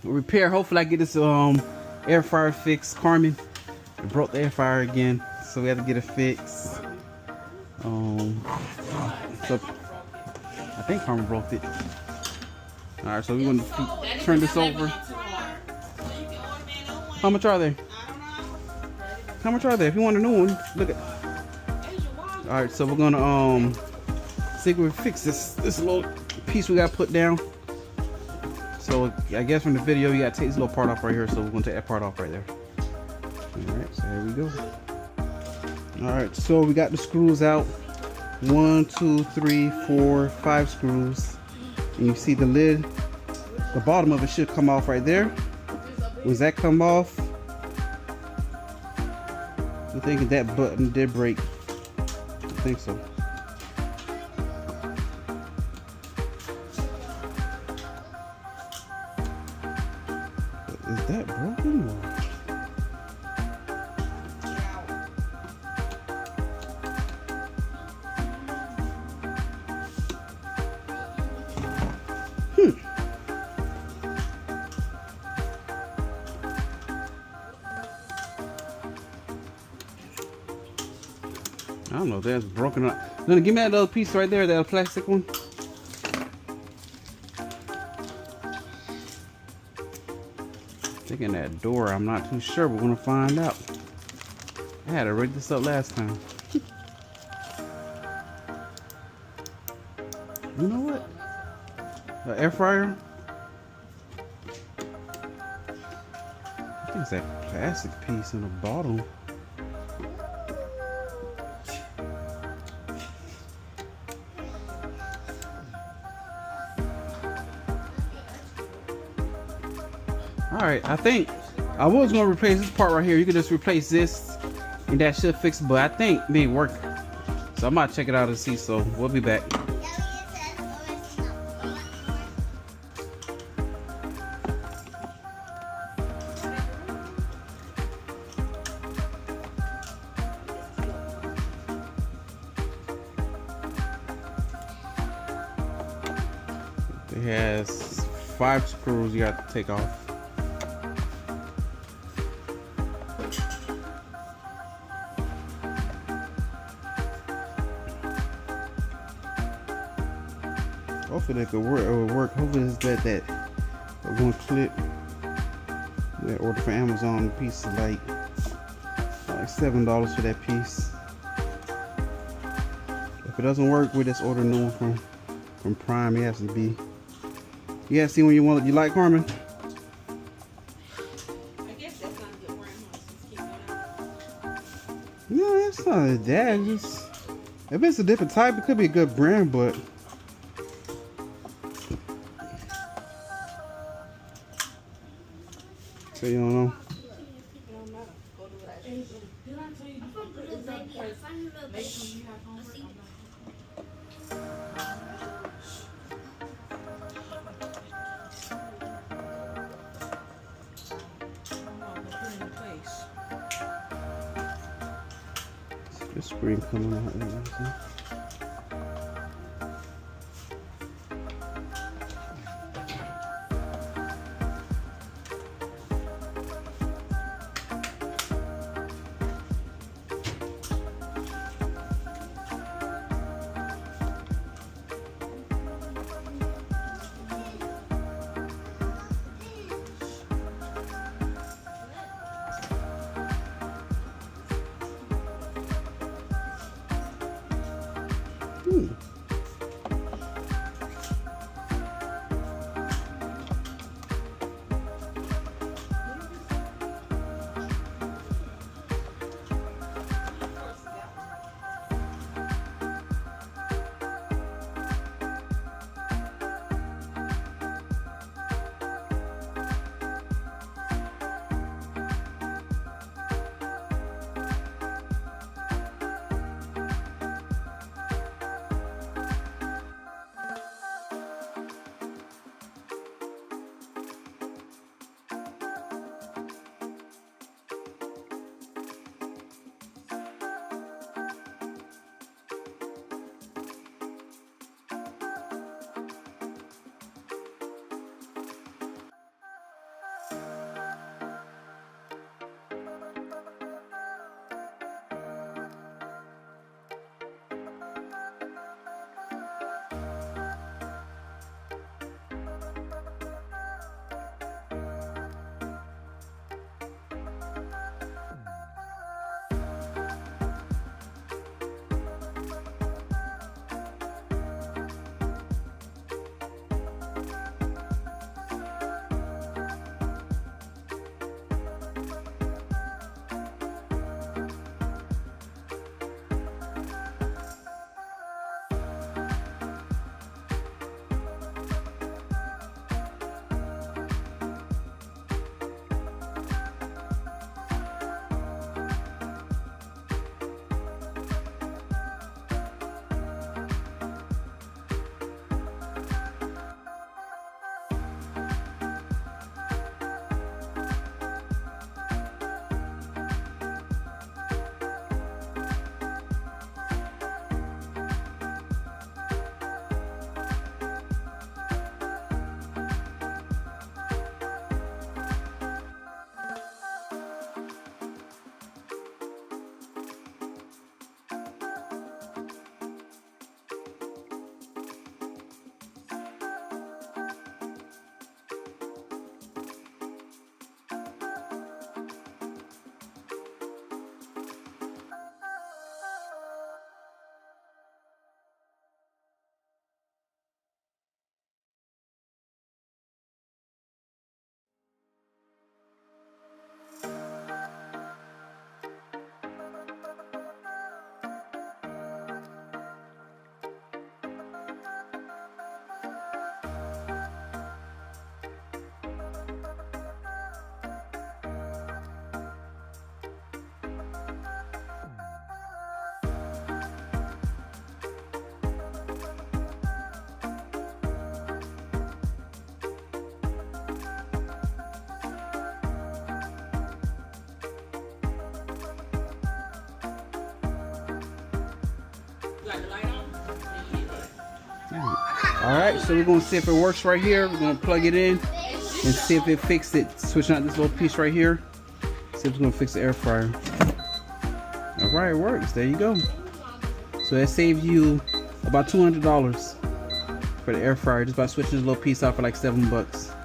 Repair. Hopefully I get this air fryer fixed. Carmen broke the air fryer again, so we have to get it fixed. So I think Carmen broke it. All right, so we're gonna turn this over. How much are they? How much are they? If you want a new one, look at. All right, so we're gonna see if we fix this little piece we got put down. So I guess from the video you gotta take this little part off right here, so we're gonna take that part off right there. Alright, so there we go. Alright, so we got the screws out. 1, 2, 3, 4, 5 screws. And you see the lid, the bottom of it should come off right there. Once that come off, I'm thinking that button did break. I think so. Is that broken or? I don't know if that's broken up. Gonna give me that other piece right there, that plastic one. Thinking that door, I'm not too sure. We're gonna find out. I had to rig this up last time. You know what? The air fryer. I think it's that plastic piece in the bottom. Alright, I think I was going to replace this part right here. You can just replace this and that should fix it, but I think it ain't working. So I might check it out and see, so we'll be back. It has 5 screws you have to take off. Hopefully it could work. It will work. Hopefully it's that one clip that I ordered from Amazon. The piece is like $7 for that piece. If it doesn't work, we just order a new one from Prime. It has to be. You guys see when you want it. You like, Carmen? I guess that's not a good brand, huh? No, it's not that. Just if it's a different type, it could be a good brand, but. So you don't know. This screen coming out there. Alright, so we're gonna see if it works right here. We're gonna plug it in and see if it fixed it. Switching out this little piece right here. See if it's gonna fix the air fryer. Alright, it works. There you go. So that saves you about $200 for the air fryer just by switching this little piece out for like $7.